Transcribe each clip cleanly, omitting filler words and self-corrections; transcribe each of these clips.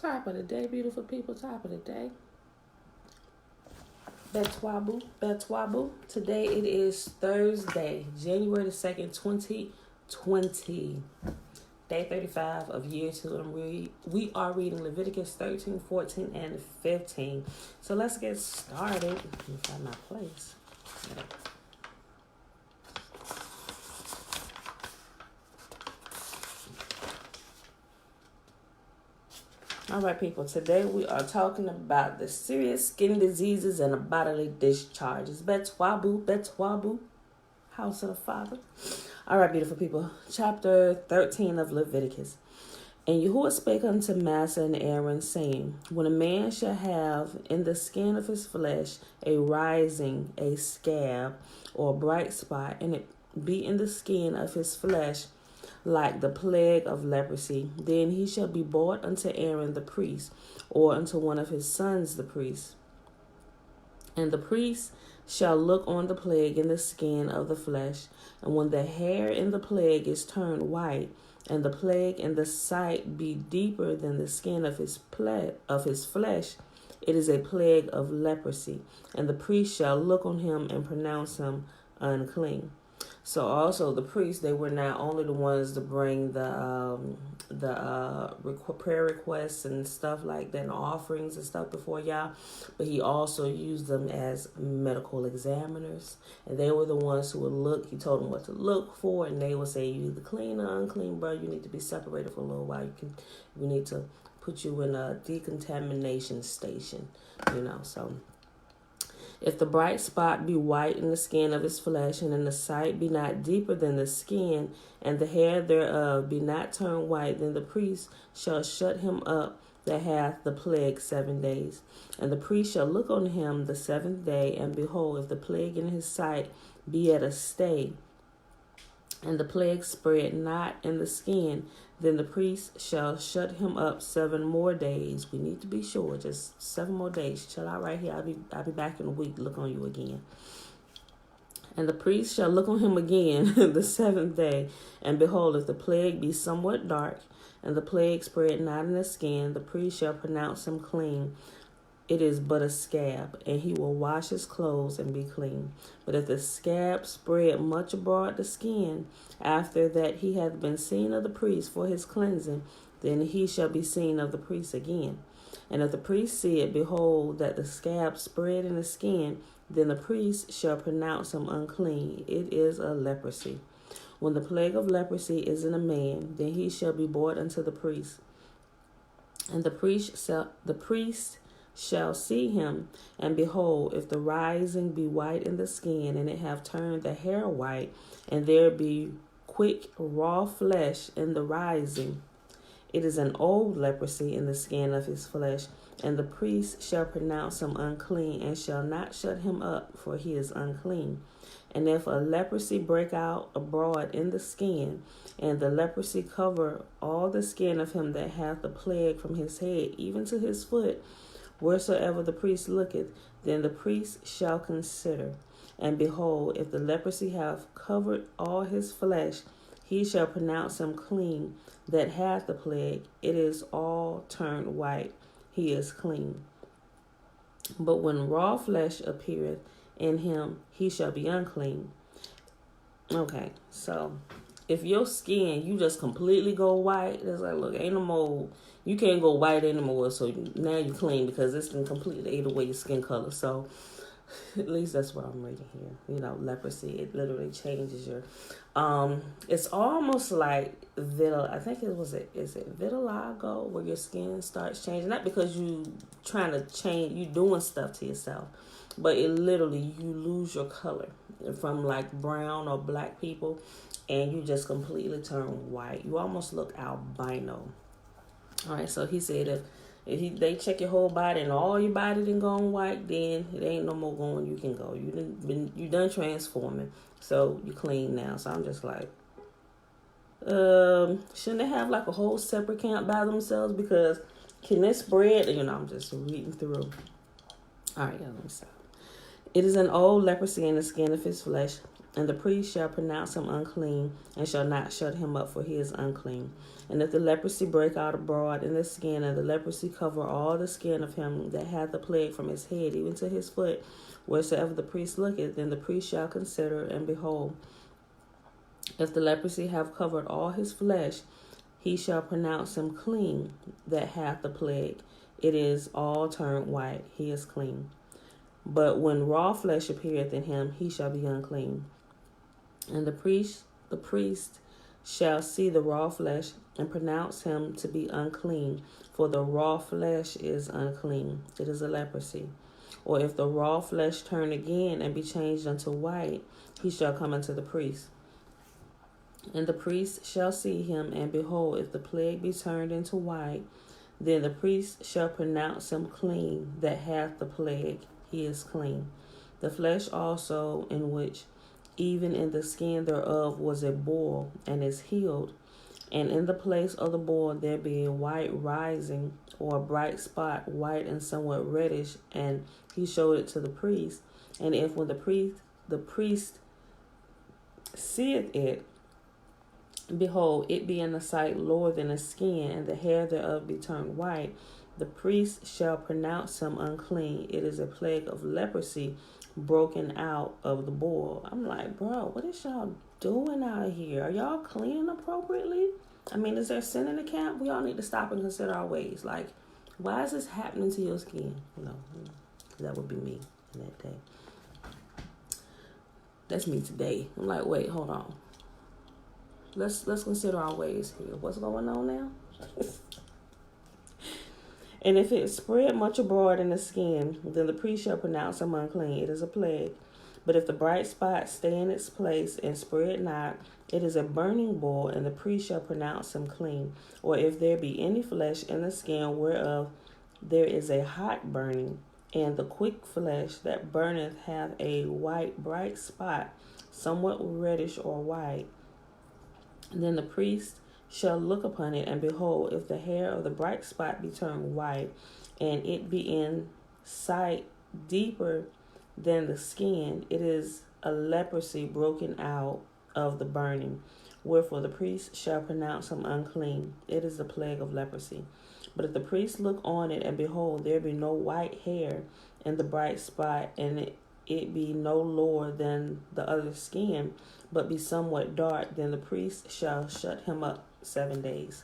Top of the day, beautiful people. Top of the day. Betwabu, Betwabu. Today it is Thursday, January the 2nd, 2020. Day 35 of year 2. And we are reading Leviticus 13, 14, and 15. So let's get started. Let me find my place. Yeah. All right, people. Today we are talking about the serious skin diseases and the bodily discharges. Betwabu, Betwabu, house of the Father. All right, beautiful people. Chapter 13 of Leviticus. And Yahuwah spake unto Massa and Aaron, saying, when a man shall have in the skin of his flesh a rising, a scab, or a bright spot, and it be in the skin of his flesh, like the plague of leprosy, then he shall be brought unto Aaron the priest, or unto one of his sons the priest. And the priest shall look on the plague in the skin of the flesh, and when the hair in the plague is turned white, and the plague in the sight be deeper than the skin of his flesh, it is a plague of leprosy, and the priest shall look on him and pronounce him unclean. So also the priests, they were not only the ones to bring the prayer requests and stuff like that, and offerings and stuff before Yah, but he also used them as medical examiners, and they were the ones who would look. He told them what to look for, and they would say, you either clean or unclean, bro. You need to be separated for a little while. We need to put you in a decontamination station, so. If the bright spot be white in the skin of his flesh, and in the sight be not deeper than the skin, and the hair thereof be not turned white, then the priest shall shut him up that hath the plague 7 days. And the priest shall look on him the 7th day, and behold, if the plague in his sight be at a stay, and the plague spread not in the skin, then the priest shall shut him up 7 more days. We need to be sure, just 7 more days. Chill out right here. I'll be back in a week. Look on you again. And the priest shall look on him again the 7th day, and behold, if the plague be somewhat dark, and the plague spread not in the skin, the priest shall pronounce him clean. It is but a scab, and he will wash his clothes and be clean. But if the scab spread much abroad the skin, after that he hath been seen of the priest for his cleansing, then he shall be seen of the priest again. And if the priest see it, behold, that the scab spread in the skin, then the priest shall pronounce him unclean. It is a leprosy. When the plague of leprosy is in a man, then he shall be brought unto the priest. And the priest shall see him, and behold, if the rising be white in the skin, and it have turned the hair white, and there be quick raw flesh in the rising, it is an old leprosy in the skin of his flesh, and the priest shall pronounce him unclean, and shall not shut him up, for he is unclean. And if a leprosy break out abroad in the skin, and the leprosy cover all the skin of him that hath the plague from his head even to his foot, wheresoever the priest looketh, then the priest shall consider. And behold, if the leprosy have covered all his flesh, he shall pronounce him clean that hath the plague. It is all turned white. He is clean. But when raw flesh appeareth in him, he shall be unclean. Okay, so if your skin, you just completely go white, it's like, look, ain't no more. You can't go white anymore, so now you're clean because it's been completely ate away your skin color. So at least that's what I'm reading here. Leprosy, it literally changes your, it's almost like I think is it vitiligo, where your skin starts changing, not because you trying to change, you doing stuff to yourself, but it literally, you lose your color from like brown or black people, and you just completely turn white. You almost look albino. All right, so he said if they check your whole body and all your body didn't go white, then it ain't no more going. You can go. You done transforming, so you clean now. So I'm just like, shouldn't they have like a whole separate camp by themselves? Because can this spread? I'm just reading through. All right, let me stop. It is an old leprosy in the skin of his flesh, And the priest shall pronounce him unclean, and shall not shut him up, for he is unclean. And if the leprosy break out abroad in the skin, and the leprosy cover all the skin of him that hath the plague from his head even to his foot, wheresoever the priest looketh, then the priest shall consider, and behold, if the leprosy have covered all his flesh, he shall pronounce him clean that hath the plague. It is all turned white, he is clean. But when raw flesh appeareth in him, he shall be unclean. And the priest shall see the raw flesh, and pronounce him to be unclean, for the raw flesh is unclean. It is a leprosy. Or if the raw flesh turn again and be changed unto white, he shall come unto the priest. And the priest shall see him, and behold, if the plague be turned into white, then the priest shall pronounce him clean that hath the plague. He is clean. The flesh also, in which even in the skin thereof was a boil, and is healed, and in the place of the boil there be a white rising, or a bright spot, white and somewhat reddish, and he showed it to the priest. And if when the priest seeth it, behold, it be in the sight lower than the skin, and the hair thereof be turned white, the priest shall pronounce him unclean. It is a plague of leprosy broken out of the boil. I'm like, bro, what is y'all doing out here? Are y'all cleaning appropriately? I mean, is there sin in the camp? We all need to stop and consider our ways. Like, why is this happening to your skin? That would be me in that day. That's me today. I'm like, wait, hold on. Let's consider our ways here. What's going on now? And if it spread much abroad in the skin, then the priest shall pronounce him unclean. It is a plague. But if the bright spot stay in its place and spread not, it is a burning boil, and the priest shall pronounce him clean. Or if there be any flesh in the skin whereof there is a hot burning, and the quick flesh that burneth hath a white bright spot, somewhat reddish or white, then the priest shall look upon it, and behold, if the hair of the bright spot be turned white, and it be in sight deeper than the skin, it is a leprosy broken out of the burning. Wherefore the priest shall pronounce him unclean. It is the plague of leprosy. But if the priest look on it, and behold, there be no white hair in the bright spot, and it be no lower than the other skin, but be somewhat dark, then the priest shall shut him up 7 days.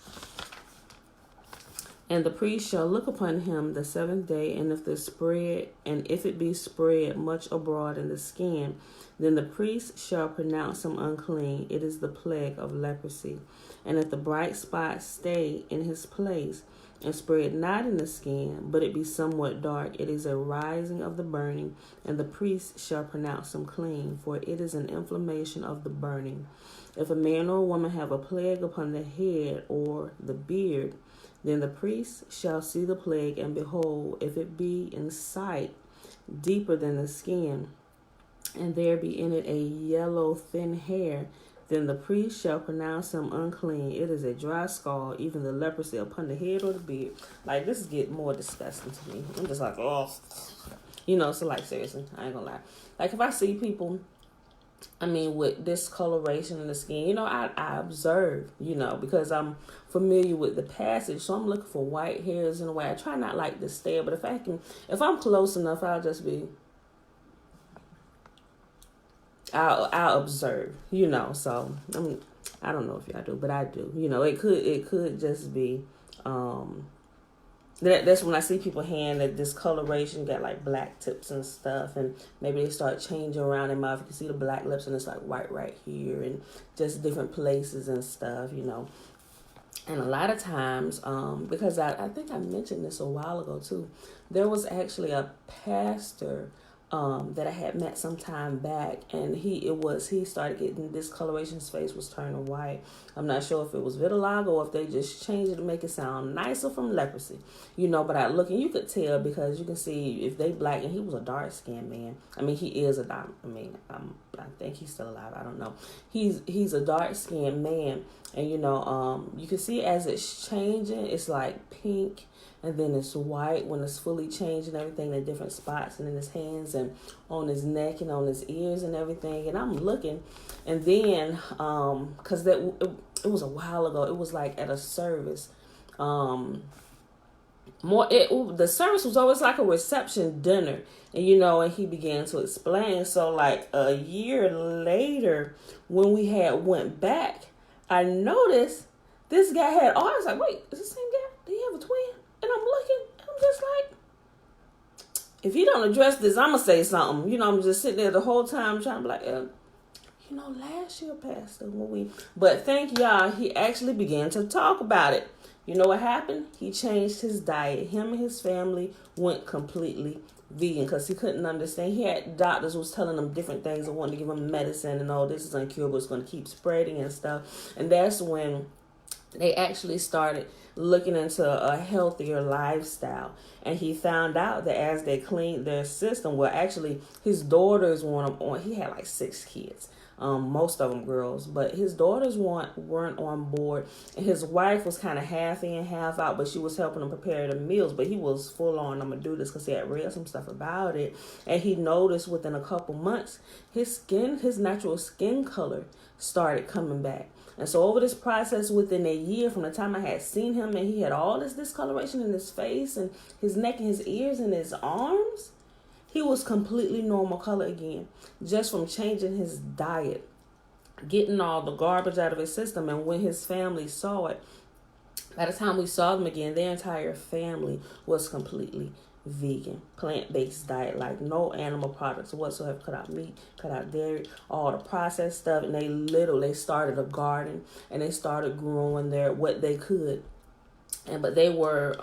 And the priest shall look upon him the 7th day, and if it be spread much abroad in the skin, then the priest shall pronounce him unclean. It is the plague of leprosy. And if the bright spot stay in his place, and spread not in the skin, but it be somewhat dark, it is a rising of the burning, and the priest shall pronounce him clean, for it is an inflammation of the burning. If a man or a woman have a plague upon the head or the beard, then the priest shall see the plague, and behold, if it be in sight deeper than the skin, and there be in it a yellow thin hair, then the priest shall pronounce him unclean. It is a dry scald, even the leprosy upon the head or the beard. Like, this is getting more disgusting to me. I'm just like, oh. So like, seriously, I ain't gonna lie. Like, if I see people, with discoloration in the skin, I observe, because I'm familiar with the passage. So I'm looking for white hairs in a way. I try not like to stare, but if I'm close enough, I'll observe, so I don't know if y'all do, but I do, it could just be, that's when I see people hand that discoloration, got like black tips and stuff, and maybe they start changing around their mouth. You can see the black lips, and it's like white right here, and just different places and stuff, And a lot of times, because I think I mentioned this a while ago too, there was actually a pastor that I had met some time back, and he started getting discoloration. His face was turning white. I'm not sure if it was vitiligo or if they just changed it to make it sound nicer from leprosy, but I look, and you could tell because you can see if they black, and he was a dark skinned man. He is a dark, I think he's still alive. I don't know. He's a dark skinned man, and you can see as it's changing, it's like pink, and then it's white when it's fully changed and everything in different spots and in his hands and on his neck and on his ears and everything. And I'm looking, and then because it was a while ago. It was like at a service. The service was always like a reception dinner, and he began to explain. So like a year later, when we had went back, I noticed this guy had arms. Like, wait, is this the same guy? Do he have a twin? And I'm looking, and I'm just like, if he don't address this, I'm gonna say something. I'm just sitting there the whole time trying to be like, last year, Pastor, but thank y'all, he actually began to talk about it. You know what happened? He changed his diet. Him and his family went completely vegan because he couldn't understand. He had doctors who was telling him different things and wanted to give him medicine and all this is incurable. It's going to keep spreading and stuff. And that's when they actually started looking into a healthier lifestyle. And he found out that as they cleaned their system, well, actually, his daughters want him on. He had like 6 kids. Most of them girls, but his daughters weren't on board, and his wife was kind of half in, half out, but she was helping him prepare the meals, but he was full on, I'm gonna do this, because he had read some stuff about it, and he noticed within a couple months, his natural skin color started coming back. And so over this process, within a year from the time I had seen him, and he had all this discoloration in his face and his neck and his ears and his arms, he was completely normal color again, just from changing his diet, getting all the garbage out of his system. And when his family saw it, by the time we saw them again, their entire family was completely vegan, plant-based diet, like no animal products whatsoever, cut out meat, cut out dairy, all the processed stuff. And they started a garden, and they started growing what they could. But they were,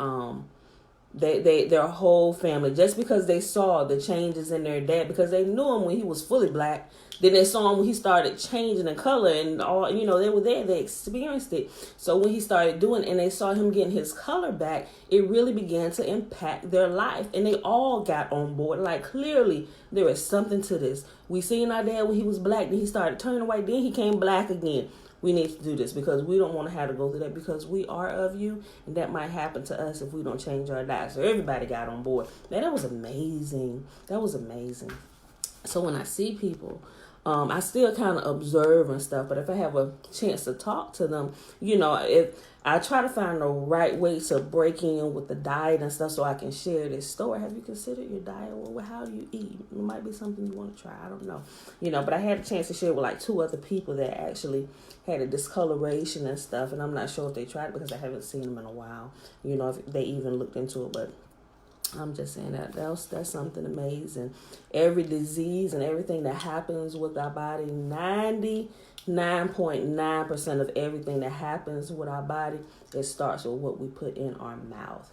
their whole family, just because they saw the changes in their dad, because they knew him when he was fully black, then they saw him when he started changing the color and all, they were there, they experienced it. So when he started doing, and they saw him getting his color back, it really began to impact their life, and they all got on board. Like, clearly there is something to this. We seen our dad when he was black, then he started turning white, then he came black again. We need to do this because we don't want to have to go through that, because we are of you, and that might happen to us if we don't change our diet. So everybody got on board. Man, that was amazing. That was amazing. So when I see people, I still kind of observe and stuff, but if I have a chance to talk to them, if I try to find the right way to break in with the diet and stuff so I can share this story. Have you considered your diet? Well, how do you eat? It might be something you want to try. I don't know. But I had a chance to share with like 2 other people that actually had a discoloration and stuff, and I'm not sure if they tried it because I haven't seen them in a while, if they even looked into it. But I'm just saying that's something amazing. Every disease and everything that happens with our body, 99.9% of everything that happens with our body, it starts with what we put in our mouth.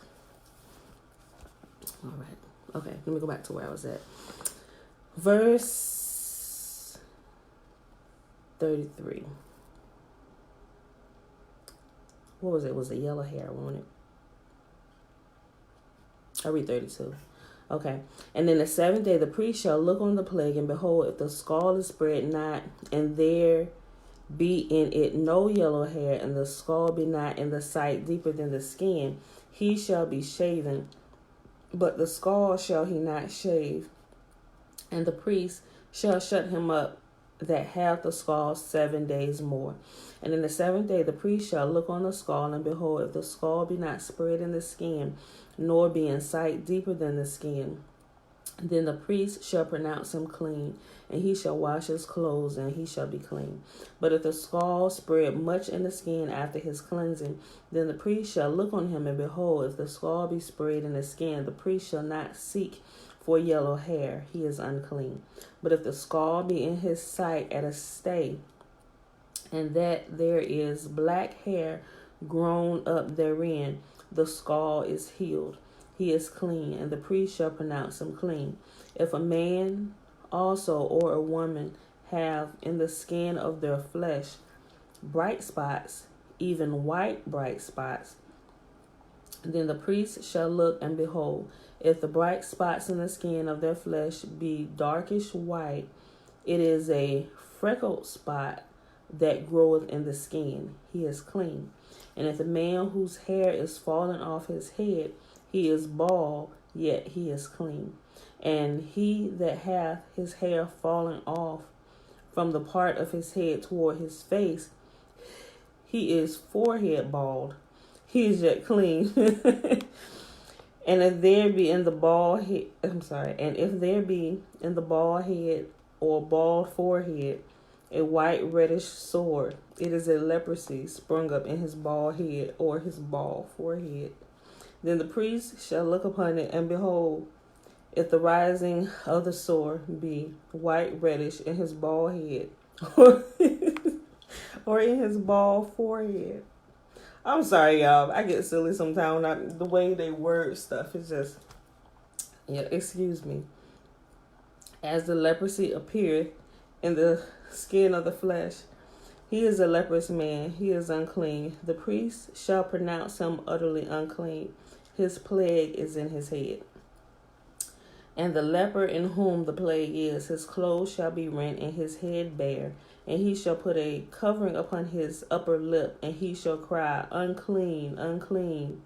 All right. Okay, let me go back to where I was at. Verse 33. What was it? It was a yellow hair, wasn't it? I read 32. Okay. And then the 7th day, the priest shall look on the plague, and behold, if the skull is spread not, and there be in it no yellow hair, and the skull be not in the sight deeper than the skin, he shall be shaven, but the skull shall he not shave. And the priest shall shut him up that hath the skull 7 days more. And in the 7th day, the priest shall look on the skull, and behold, if the skull be not spread in the skin, nor be in sight deeper than the skin, then the priest shall pronounce him clean, and he shall wash his clothes, and he shall be clean. But if the skull spread much in the skin after his cleansing, then the priest shall look on him, and behold, if the skull be spread in the skin, the priest shall not seek for yellow hair, he is unclean. But if the skull be in his sight at a stay, and that there is black hair grown up therein, the skull is healed. He is clean, and the priest shall pronounce him clean. If a man also or a woman have in the skin of their flesh bright spots, even white bright spots, then the priest shall look, and behold, if the bright spots in the skin of their flesh be darkish white, it is a freckled spot that groweth in the skin. He is clean. And if the man whose hair is fallen off his head he is bald, yet he is clean. And he that hath his hair fallen off from the part of his head toward his face, he is forehead bald, he is yet clean. And if there be in the bald head, and if there be in the bald head or bald forehead a white reddish sore, it is a leprosy sprung up in his bald head or his bald forehead. Then the priest shall look upon it, and behold, if the rising of the sore be white reddish in his bald head or in his bald forehead. I'm sorry, y'all. I get silly sometimes. The way they word stuff is just, excuse me. As the leprosy appeareth in the skin of the flesh, he is a leprous man, he is unclean. The priest shall pronounce him utterly unclean. His plague is in his head. And the leper in whom the plague is, his clothes shall be rent and his head bare, and he shall put a covering upon his upper lip, and he shall cry, unclean, unclean.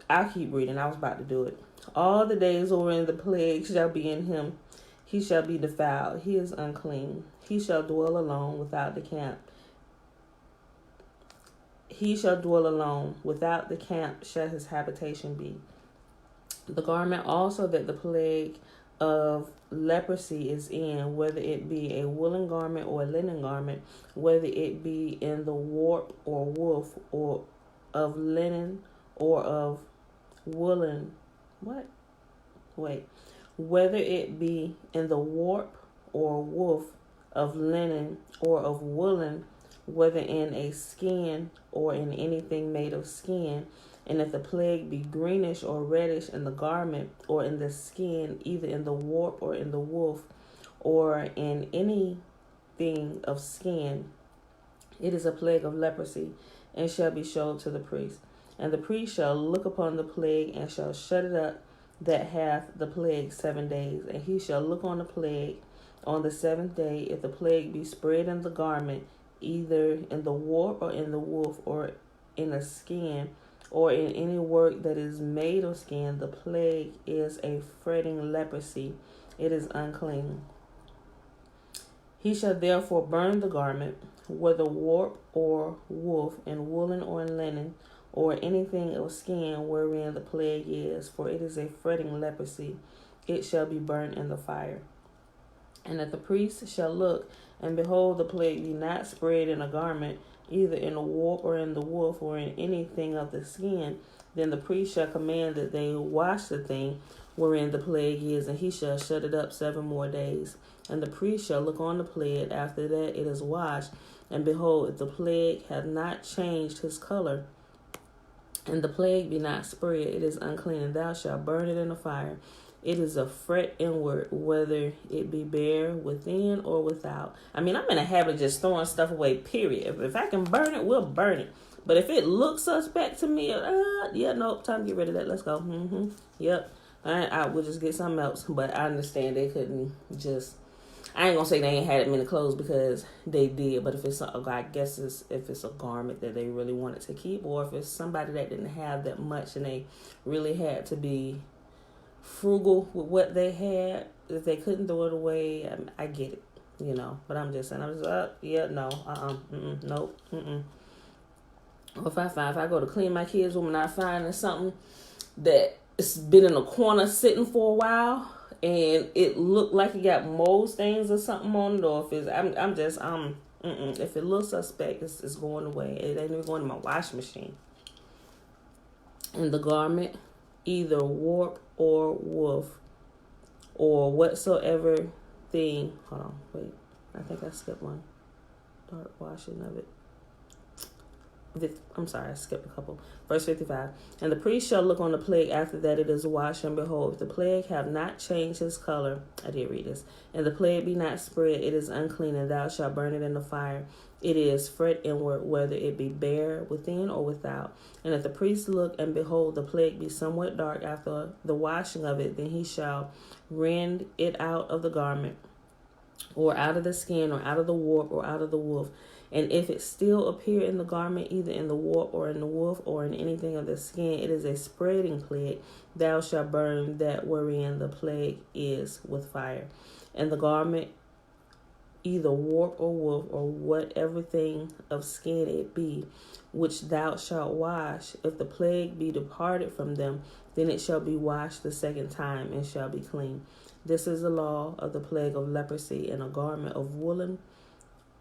I'll keep reading. I was about to do it. All the days wherein the plague shall be in him, he shall be defiled. He is unclean. He shall dwell alone without the camp. He shall dwell alone. Without the camp shall his habitation be. The garment also that the plague of leprosy is in, whether it be a woolen garment or a linen garment, whether it be in the warp or woof, or of linen or of woolen, whether it be in the warp or woof of linen or of woolen, whether in a skin or in anything made of skin, and if the plague be greenish or reddish in the garment or in the skin, either in the warp or in the woof or in anything of skin, it is a plague of leprosy, and shall be showed to the priest. And the priest shall look upon the plague, and shall shut it up that hath the plague 7 days. And he shall look on the plague on the 7th day. If the plague be spread in the garment, either in the warp or in the woof or in a skin, or in any work that is made of skin, the plague is a fretting leprosy. It is unclean. He shall therefore burn the garment, whether warp or woof, in woolen or in linen, or anything of skin wherein the plague is, for it is a fretting leprosy. It shall be burnt in the fire. And if the priest shall look, and behold, the plague be not spread in a garment, either in the warp or in the woof or in anything of the skin, then the priest shall command that they wash the thing wherein the plague is, and he shall shut it up 7 more days. And the priest shall look on the plague after that it is washed, and behold, if the plague hath not changed his color, and the plague be not spread, it is unclean, and thou shalt burn it in the fire. It is a fret inward, whether it be bare within or without. I mean, I'm in a habit of just throwing stuff away, period. If I can burn it, we'll burn it. But if it looks suspect to me, nope, time to get rid of that. Let's go. Yep. I would just get something else. But I understand they couldn't just, I ain't gonna say they ain't had it many clothes, because they did. But if it's, I guess if it's a garment that they really wanted to keep, or if it's somebody that didn't have that much and they really had to be frugal with what they had, if they couldn't throw it away, I get it, but I'm just saying, nope. Or if I go to clean my kids' room and I find something that it's been in a corner sitting for a while and it looked like it got mold stains or something on it, or if it's if it looks suspect, it's going away. It ain't even going in my washing machine. And the garment, either warp or woof, or whatsoever thing. Hold on, wait. I think I skipped one. Dark washing of it. I'm sorry, I skipped a couple. Verse 55. And the priest shall look on the plague after that it is washed, and behold, if the plague have not changed his color, I did read this, and the plague be not spread, it is unclean, and thou shalt burn it in the fire. It is fret inward, whether it be bare within or without. And if the priest look, and behold, the plague be somewhat dark after the washing of it, then he shall rend it out of the garment, or out of the skin, or out of the warp, or out of the woof. And if it still appear in the garment, either in the warp, or in the woof, or in anything of the skin, it is a spreading plague. Thou shalt burn that wherein the plague is with fire. And the garment, either warp or woof, or whatever thing of skin it be, which thou shalt wash, if the plague be departed from them, then it shall be washed the second time, and shall be clean. This is the law of the plague of leprosy in a garment of woolen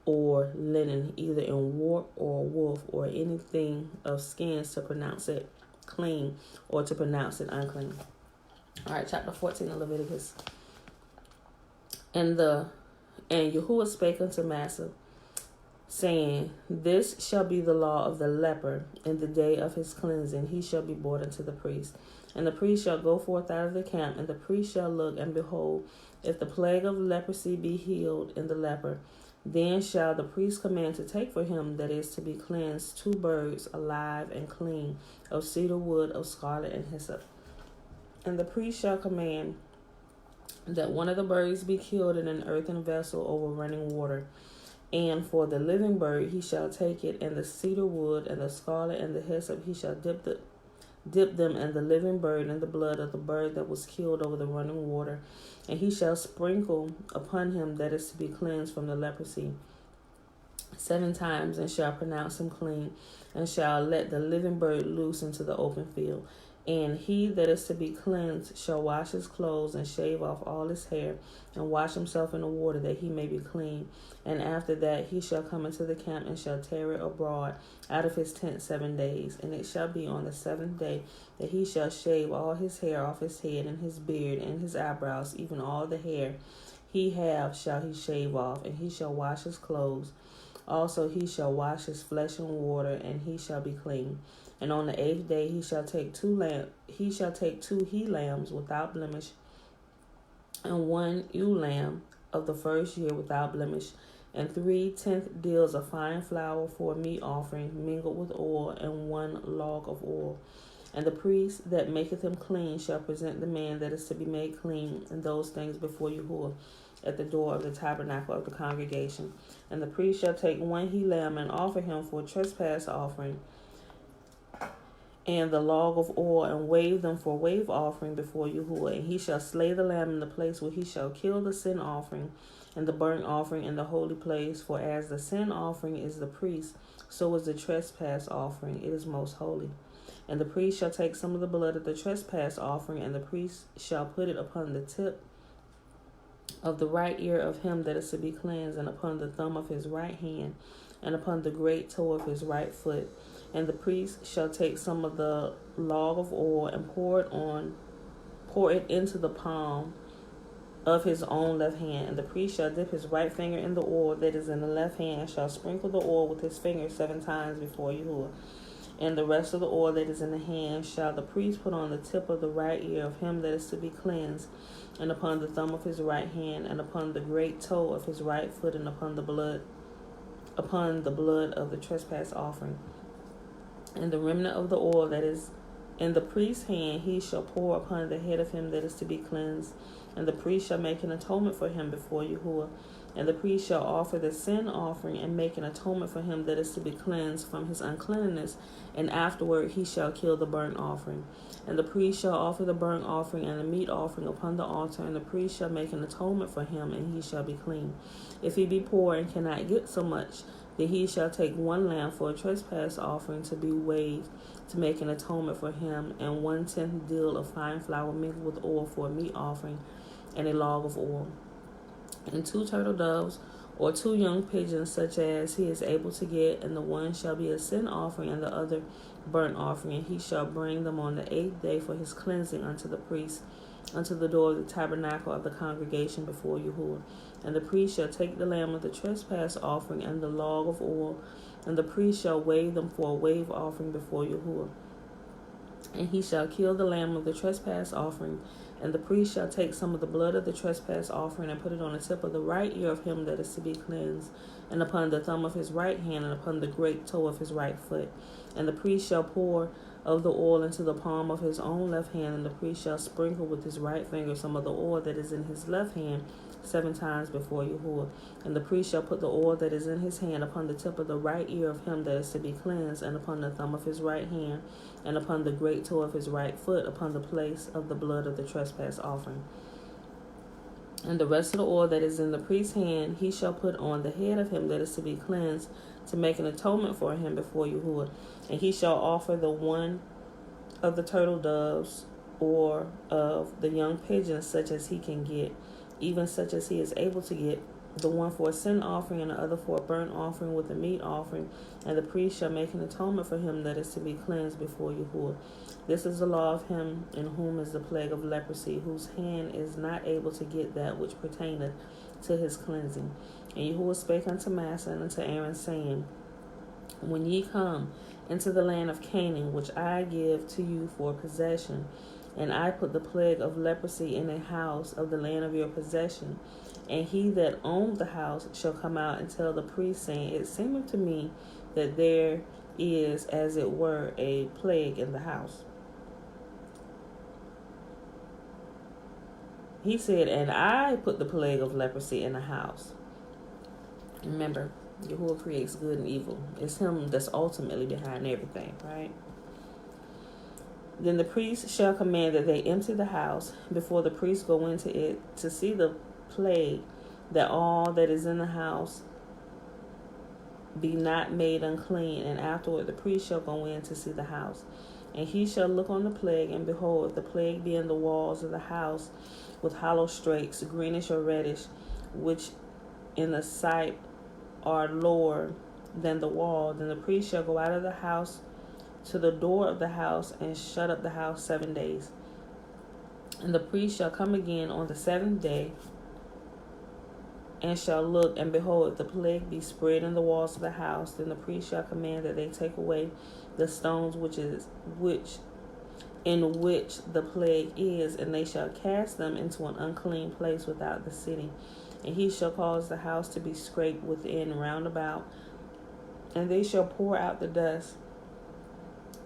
or linen, either in warp or woof, or anything of skins, to pronounce it clean or to pronounce it unclean. All right, chapter 14 of Leviticus. And Yahuwah spake unto Massa, saying, This shall be the law of the leper in the day of his cleansing. He shall be brought unto the priest. And the priest shall go forth out of the camp, and the priest shall look, and behold, if the plague of leprosy be healed in the leper, then shall the priest command to take for him that is to be cleansed 2 birds alive and clean, of cedar wood, of scarlet and hyssop. And the priest shall command that one of the birds be killed in an earthen vessel over running water. And for the living bird he shall take it, and the cedar wood, and the scarlet, and the hyssop, he shall dip them and the living bird in the blood of the bird that was killed over the running water, and he shall sprinkle upon him that is to be cleansed from the leprosy 7 times, and shall pronounce him clean, and shall let the living bird loose into the open field. And he that is to be cleansed shall wash his clothes, and shave off all his hair, and wash himself in the water, that he may be clean. And after that he shall come into the camp, and shall tarry abroad out of his tent 7 days. And it shall be on the 7th day that he shall shave all his hair off his head, and his beard, and his eyebrows, even all the hair he have shall he shave off. And he shall wash his clothes. Also he shall wash his flesh in water, and he shall be clean. And on the 8th day he shall take 2 he lambs without blemish, and 1 ewe lamb of the first year without blemish, and 3 tenth deals of fine flour for a meat offering mingled with oil, and 1 log of oil. And the priest that maketh him clean shall present the man that is to be made clean in those things before Yahuwah at the door of the tabernacle of the congregation. And the priest shall take 1 he lamb, and offer him for a trespass offering, and the log of oil, and wave them for a wave offering before Yahuwah. And he shall slay the lamb in the place where he shall kill the sin offering and the burnt offering in the holy place. For as the sin offering is the priest, so is the trespass offering. It is most holy. And the priest shall take some of the blood of the trespass offering, and the priest shall put it upon the tip of the right ear of him that is to be cleansed, and upon the thumb of his right hand, and upon the great toe of his right foot. And the priest shall take some of the log of oil, and pour it into the palm of his own left hand. And the priest shall dip his right finger in the oil that is in the left hand, and shall sprinkle the oil with his finger 7 times before Yahuwah. And the rest of the oil that is in the hand shall the priest put on the tip of the right ear of him that is to be cleansed, and upon the thumb of his right hand, and upon the great toe of his right foot, and upon the blood of the trespass offering. And the remnant of the oil that is in the priest's hand he shall pour upon the head of him that is to be cleansed. And the priest shall make an atonement for him before Yahuwah. And the priest shall offer the sin offering, and make an atonement for him that is to be cleansed from his uncleanness. And afterward he shall kill the burnt offering. And the priest shall offer the burnt offering and the meat offering upon the altar. And the priest shall make an atonement for him, and he shall be clean. If he be poor and cannot get so much, then he shall take 1 lamb for a trespass offering to be waved, to make an atonement for him, and 1/10 deal of fine flour mingled with oil for a meat offering, and a log of oil. And 2 turtle doves, or 2 young pigeons, such as he is able to get, and the one shall be a sin offering, and the other burnt offering. And he shall bring them on the 8th day for his cleansing unto the priest, unto the door of the tabernacle of the congregation before Yahuwah. And the priest shall take the lamb of the trespass offering and the log of oil, and the priest shall wave them for a wave offering before Yahuwah. And he shall kill the lamb of the trespass offering, and the priest shall take some of the blood of the trespass offering, and put it on the tip of the right ear of him that is to be cleansed, and upon the thumb of his right hand, and upon the great toe of his right foot. And the priest shall pour of the oil into the palm of his own left hand, and the priest shall sprinkle with his right finger some of the oil that is in his left hand 7 times before Yahuwah. And the priest shall put the oil that is in his hand upon the tip of the right ear of him that is to be cleansed, and upon the thumb of his right hand, and upon the great toe of his right foot, upon the place of the blood of the trespass offering. And the rest of the oil that is in the priest's hand he shall put on the head of him that is to be cleansed, to make an atonement for him before Yahuwah. And he shall offer the one of the turtle doves or of the young pigeons, such as he can get, even such as he is able to get, the one for a sin offering and the other for a burnt offering with a meat offering. And the priest shall make an atonement for him that is to be cleansed before Yahuwah. This is the law of him in whom is the plague of leprosy, whose hand is not able to get that which pertaineth to his cleansing. And Yahuwah spake unto Massa and unto Aaron, saying, When ye come into the land of Canaan, which I give to you for possession, and I put the plague of leprosy in a house of the land of your possession, and he that owned the house shall come out and tell the priest, saying, It seemeth to me that there is, as it were, a plague in the house. He said, and I put the plague of leprosy in the house. Remember, Yahuwah creates good and evil. It's him that's ultimately behind everything, right? Then the priest shall command that they empty the house before the priest go into it to see the plague, that all that is in the house be not made unclean. And afterward the priest shall go in to see the house. And he shall look on the plague, and behold, if the plague be in the walls of the house with hollow strakes, greenish or reddish, which in the sight are lower than the wall, then the priest shall go out of the house to the door of the house and shut up the house 7 days. And the priest shall come again on the 7th day, and shall look, and behold, if the plague be spread in the walls of the house, then the priest shall command that they take away the stones in which the plague is, and they shall cast them into an unclean place without the city. And he shall cause the house to be scraped within round about, and they shall pour out the dust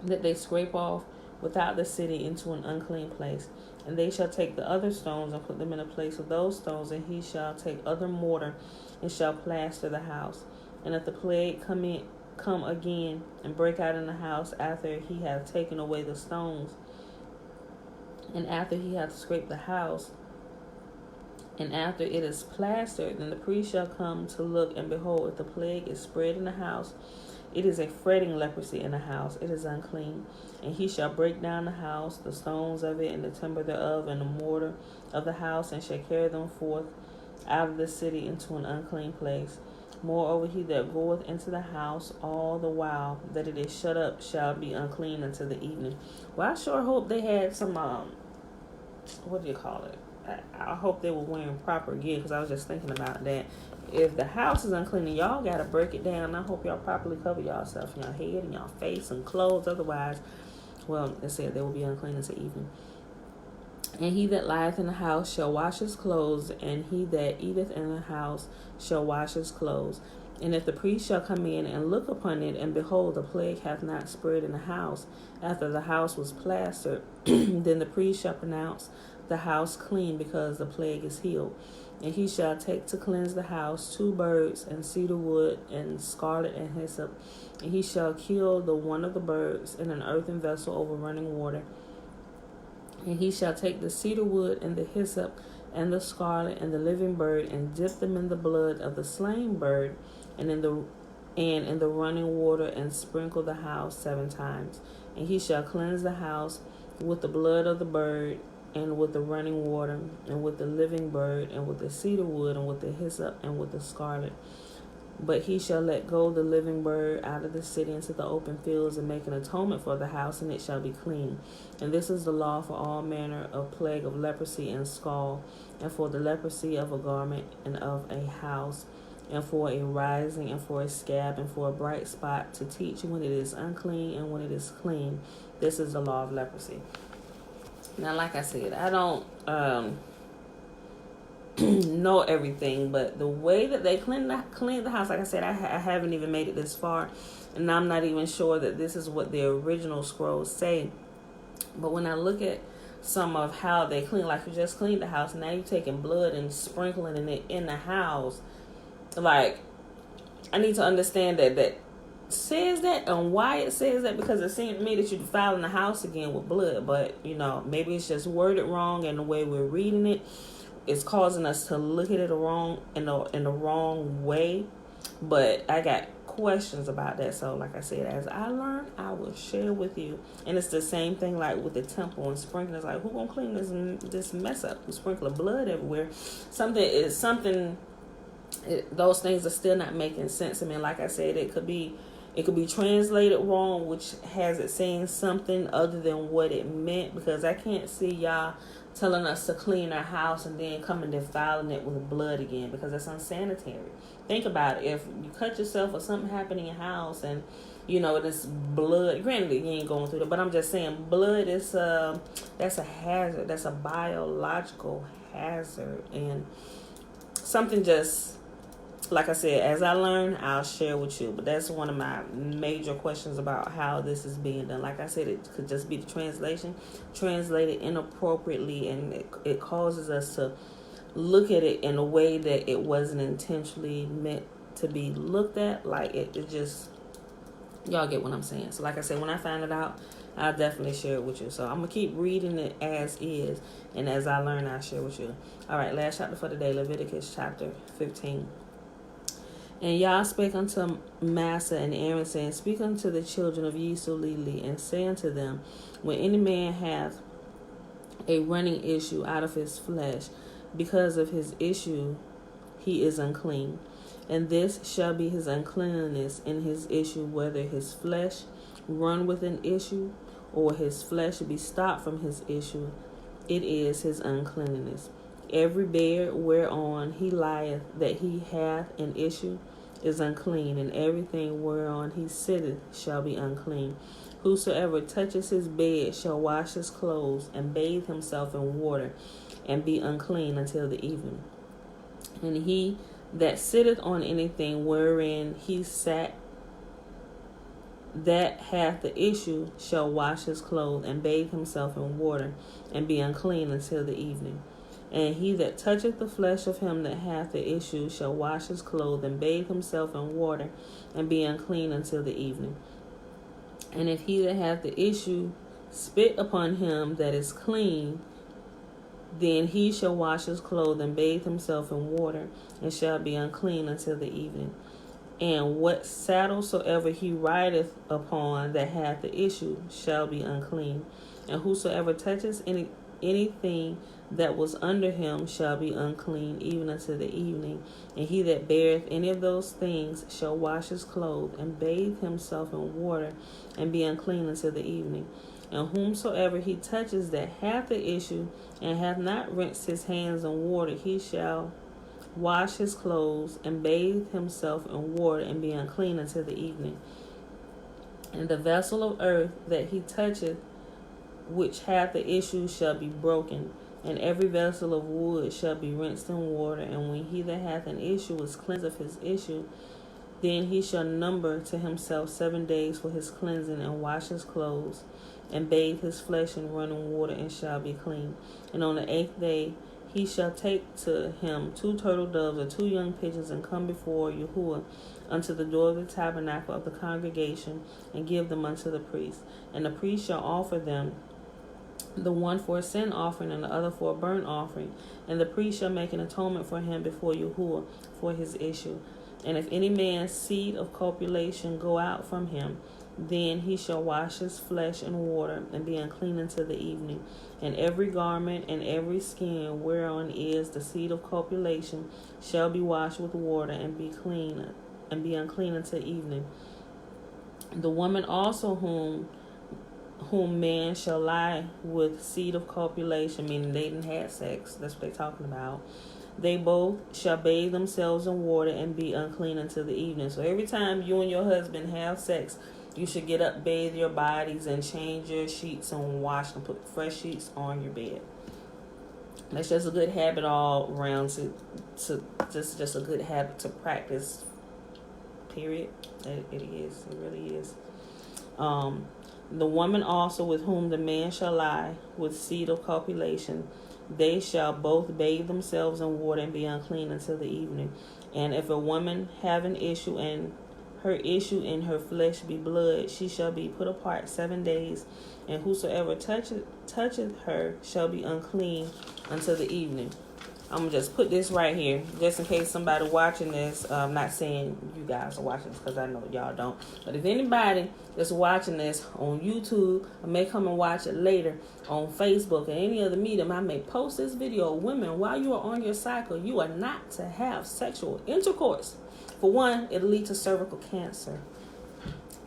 that they scrape off without the city into an unclean place. And they shall take the other stones and put them in a place of those stones, and he shall take other mortar and shall plaster the house. And if the plague come again and break out in the house after he hath taken away the stones, and after he hath scraped the house, and after it is plastered, then the priest shall come to look, and behold, if the plague is spread in the house, it is a fretting leprosy in the house, it is unclean. And he shall break down the house, the stones of it, and the timber thereof, and the mortar of the house, and shall carry them forth out of the city into an unclean place. Moreover, he that goeth into the house all the while that it is shut up shall be unclean until the evening. Well, I sure hope they had some, what do you call it? I hope they were wearing proper gear, because I was just thinking about that. If the house is unclean, y'all got to break it down. I hope y'all properly cover yourself and your head and your face and clothes. Otherwise, well, it said they will be unclean until evening. And he that lieth in the house shall wash his clothes, and he that eateth in the house shall wash his clothes. And if the priest shall come in and look upon it, and behold, the plague hath not spread in the house, after the house was plastered, then the priest shall pronounce the house clean, because the plague is healed. And he shall take to cleanse the house 2 birds, and cedar wood, and scarlet, and hyssop. And he shall kill the one of the birds in an earthen vessel over running water. And he shall take the cedar wood, and the hyssop, and the scarlet, and the living bird, and dip them in the blood of the slain bird, and in the running water, and sprinkle the house 7 times. And he shall cleanse the house with the blood of the bird, and with the running water, and with the living bird, and with the cedar wood, and with the hyssop, and with the scarlet. But he shall let go the living bird out of the city into the open fields, and make an atonement for the house, and it shall be clean. And this is the law for all manner of plague of leprosy and scald, and for the leprosy of a garment, and of a house, and for a rising, and for a scab, and for a bright spot, to teach when it is unclean and when it is clean. This is the law of leprosy. Now, like I said, I don't know everything, but the way that they clean the house, like I said, I haven't even made it this far, and I'm not even sure that this is what the original scrolls say. But when I look at some of how they clean, like you just cleaned the house, now you're taking blood and sprinkling it in the house. Like, I need to understand that says that and why it says that, because it seemed to me that you're defiling the house again with blood. But maybe it's just worded wrong, and the way we're reading it is causing us to look at it in the wrong way. But I got questions about that. So like I said, as I learn, I will share with you. And it's the same thing like with the temple and sprinkling. It's like, who gonna clean this mess up? We sprinkle blood everywhere. Those things are still not making sense. I mean, like I said, it could be translated wrong, which has it saying something other than what it meant, because I can't see y'all telling us to clean our house and then come and defiling it with blood again, because that's unsanitary. Think about it. If you cut yourself or something happened in your house and this blood, granted you ain't going through that, but I'm just saying blood is that's a hazard. That's a biological hazard, and something just, like I said, as I learn, I'll share with you. But that's one of my major questions about how this is being done. Like I said, it could just be the translation translated inappropriately, and it causes us to look at it in a way that it wasn't intentionally meant to be looked at. Like it just, y'all get what I'm saying. So like I said, when I find it out, I'll definitely share it with you. So I'm going to keep reading it as is, and as I learn, I'll share with you. All right, last chapter for the day, Leviticus chapter 15. And Yah spake unto Massa and Aaron, saying, Speak unto the children of Yisrael, and say unto them, When any man hath a running issue out of his flesh, because of his issue he is unclean. And this shall be his uncleanness in his issue, whether his flesh run with an issue, or his flesh be stopped from his issue, it is his uncleanness. Every bed whereon he lieth that he hath an issue is unclean, and everything whereon he sitteth shall be unclean. Whosoever touches his bed shall wash his clothes and bathe himself in water, and be unclean until the evening. And he that sitteth on anything wherein he sat that hath the issue shall wash his clothes and bathe himself in water, and be unclean until the evening. And he that toucheth the flesh of him that hath the issue shall wash his clothes and bathe himself in water, and be unclean until the evening. And if he that hath the issue spit upon him that is clean, then he shall wash his clothes and bathe himself in water, and shall be unclean until the evening. And what saddle soever he rideth upon that hath the issue shall be unclean. And whosoever touches anything that was under him shall be unclean even until the evening. And he that beareth any of those things shall wash his clothes and bathe himself in water, and be unclean until the evening. And whomsoever he touches that hath the issue, and hath not rinsed his hands in water, he shall wash his clothes and bathe himself in water, and be unclean until the evening. And the vessel of earth that he toucheth, which hath the issue, shall be broken, and every vessel of wood shall be rinsed in water. And when he that hath an issue is cleansed of his issue, then he shall number to himself 7 days for his cleansing, and wash his clothes, and bathe his flesh in running water, and shall be clean. And on the 8th day he shall take to him 2 turtle doves or 2 young pigeons, and come before Yahuwah unto the door of the tabernacle of the congregation, and give them unto the priest. And the priest shall offer them, the one for a sin offering, and the other for a burnt offering. And the priest shall make an atonement for him before Yahuwah for his issue. And if any man's seed of copulation go out from him, then he shall wash his flesh in water, and be unclean until the evening. And every garment and every skin whereon is the seed of copulation shall be washed with water, and be clean, and be unclean until evening. The woman also whom man shall lie with seed of copulation, meaning they didn't have sex, that's what they're talking about, they both shall bathe themselves in water, and be unclean until the evening. So every time you and your husband have sex, you should get up, bathe your bodies, and change your sheets and wash them. Put fresh sheets on your bed. That's just a good habit all around to just a good habit to practice. Period. It is. It really is. The woman also with whom the man shall lie with seed of copulation, they shall both bathe themselves in water and be unclean until the evening. And if a woman have an issue and her issue in her flesh be blood, she shall be put apart 7 days, and whosoever toucheth her shall be unclean until the evening. I'm going to just put this right here, just in case somebody watching this. I'm not saying you guys are watching this because I know y'all don't. But if anybody that's watching this on YouTube, I may come and watch it later on Facebook or any other medium, I may post this video. Women, while you are on your cycle, you are not to have sexual intercourse. For one, it'll lead to cervical cancer.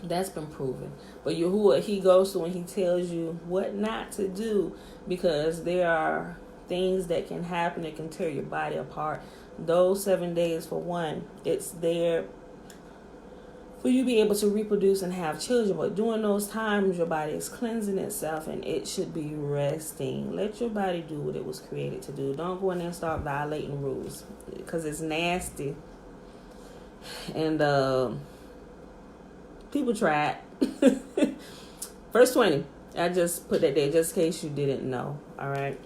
That's been proven. But who he goes to when he tells you what not to do, because there are things that can happen that can tear your body apart. Those 7 days, for one, it's there for you to be able to reproduce and have children. But during those times, your body is cleansing itself and it should be resting. Let your body do what it was created to do. Don't go in there and start violating rules, because it's nasty. And people try it. Verse 20. I just put that there just in case you didn't know. All right.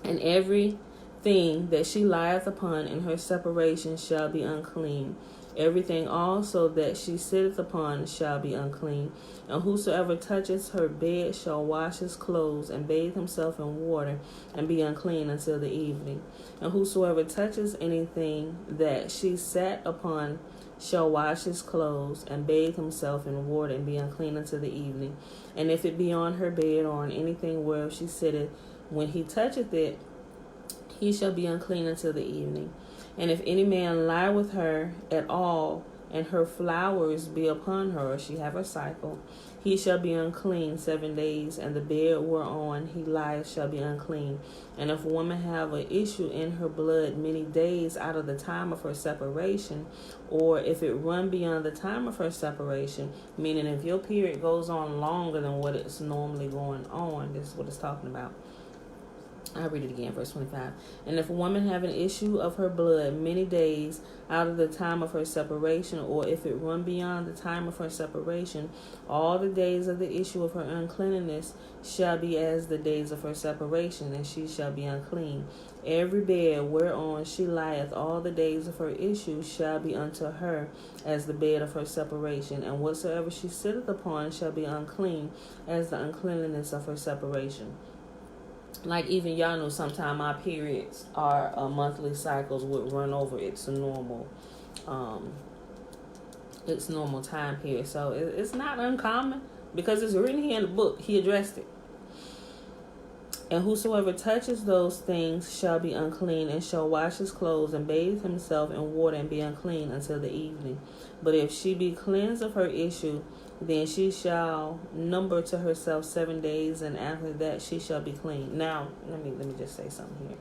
And everything that she lieth upon in her separation shall be unclean. Everything also that she sitteth upon shall be unclean. And whosoever touches her bed shall wash his clothes and bathe himself in water and be unclean until the evening. And whosoever touches anything that she sat upon shall wash his clothes and bathe himself in water and be unclean until the evening. And if it be on her bed or on anything whereof she sitteth, when he toucheth it, he shall be unclean until the evening. And if any man lie with her at all, and her flowers be upon her, or she have her cycle, he shall be unclean 7 days, and the bed whereon he lieth shall be unclean. And if a woman have an issue in her blood many days out of the time of her separation, or if it run beyond the time of her separation, meaning if your period goes on longer than what it's normally going on, this is what it's talking about. I'll read it again, verse 25. And if a woman have an issue of her blood many days out of the time of her separation, or if it run beyond the time of her separation, all the days of the issue of her uncleanness shall be as the days of her separation, and she shall be unclean. Every bed whereon she lieth all the days of her issue shall be unto her as the bed of her separation, and whatsoever she sitteth upon shall be unclean as the uncleanness of her separation. Like even y'all know sometimes our periods, our monthly cycles would run over its normal time period. So it's not uncommon, because it's written here in the book. He addressed it. And whosoever touches those things shall be unclean, and shall wash his clothes and bathe himself in water and be unclean until the evening. But if she be cleansed of her issue, then she shall number to herself 7 days, and after that she shall be clean. Now, let me just say something here.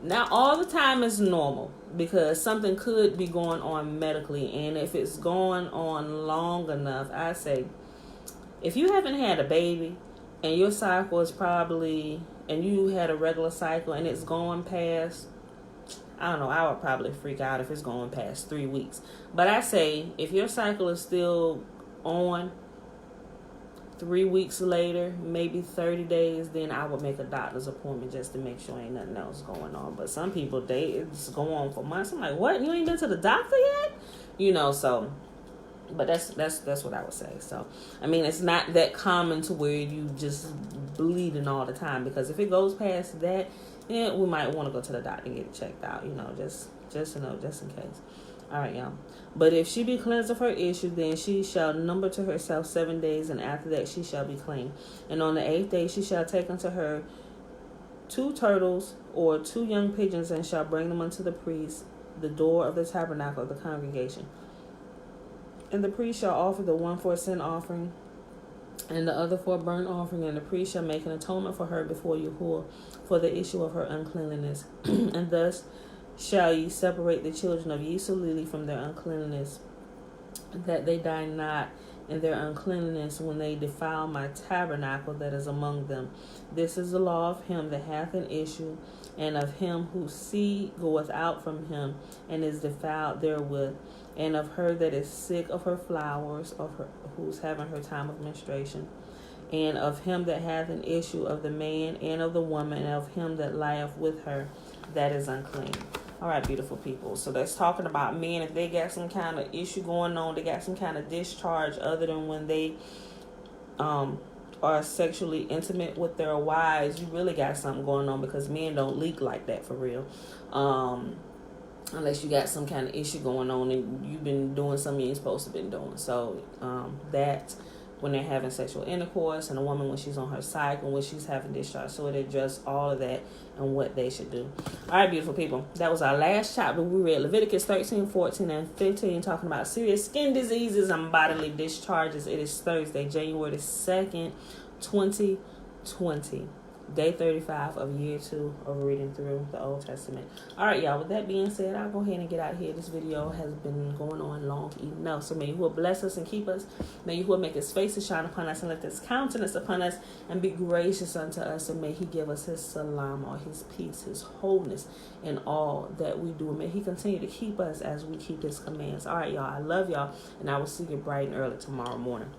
Now, all the time is normal, because something could be going on medically, and if it's going on long enough, I say, if you haven't had a baby, and your cycle is probably, and you had a regular cycle, and it's going past, I don't know, I would probably freak out if it's going past 3 weeks. But I say, if your cycle is still on 3 weeks later, maybe 30 days, then I would make a doctor's appointment just to make sure ain't nothing else going on. But some people, it's going on for months. I'm like, what? You ain't been to the doctor yet? So, but that's what I would say. So, I mean, it's not that common to where you just bleeding all the time, because if it goes past that, then we might want to go to the doctor and get it checked out, just in case. All right, y'all. But if she be cleansed of her issue, then she shall number to herself 7 days, and after that she shall be clean. And on the 8th day she shall take unto her 2 turtles or 2 young pigeons, and shall bring them unto the priest, the door of the tabernacle of the congregation. And the priest shall offer the one for a sin offering, and the other for a burnt offering, and the priest shall make an atonement for her before Yahuwah for the issue of her uncleanliness. And thus shall ye separate the children of Yisrael from their uncleanness, that they die not in their uncleanness when they defile my tabernacle that is among them. This is the law of him that hath an issue, and of him whose seed goeth out from him, and is defiled therewith, and of her that is sick of her flowers, of her who's having her time of menstruation, and of him that hath an issue, of the man and of the woman, and of him that lieth with her, that is unclean. All right, beautiful people. So that's talking about men. If they got some kind of issue going on, they got some kind of discharge other than when they are sexually intimate with their wives, you really got something going on, because men don't leak like that for real. Unless you got some kind of issue going on and you've been doing something you ain't supposed to been doing. So that when they're having sexual intercourse, and a woman when she's on her cycle, when she's having discharge. So it addressed all of that and what they should do. All right, beautiful people. That was our last chapter. We read Leviticus 13, 14, and 15, talking about serious skin diseases and bodily discharges. It is Thursday, January 2nd, 2020. Day 35 of year 2 of reading through the Old Testament. All right, y'all. With that being said, I'll go ahead and get out of here. This video has been going on long enough. So may you will bless us and keep us. May you will make his face to shine upon us and lift his countenance upon us and be gracious unto us. And may he give us his salam, or his peace, his wholeness in all that we do. And may he continue to keep us as we keep his commands. All right, y'all. I love y'all. And I will see you bright and early tomorrow morning.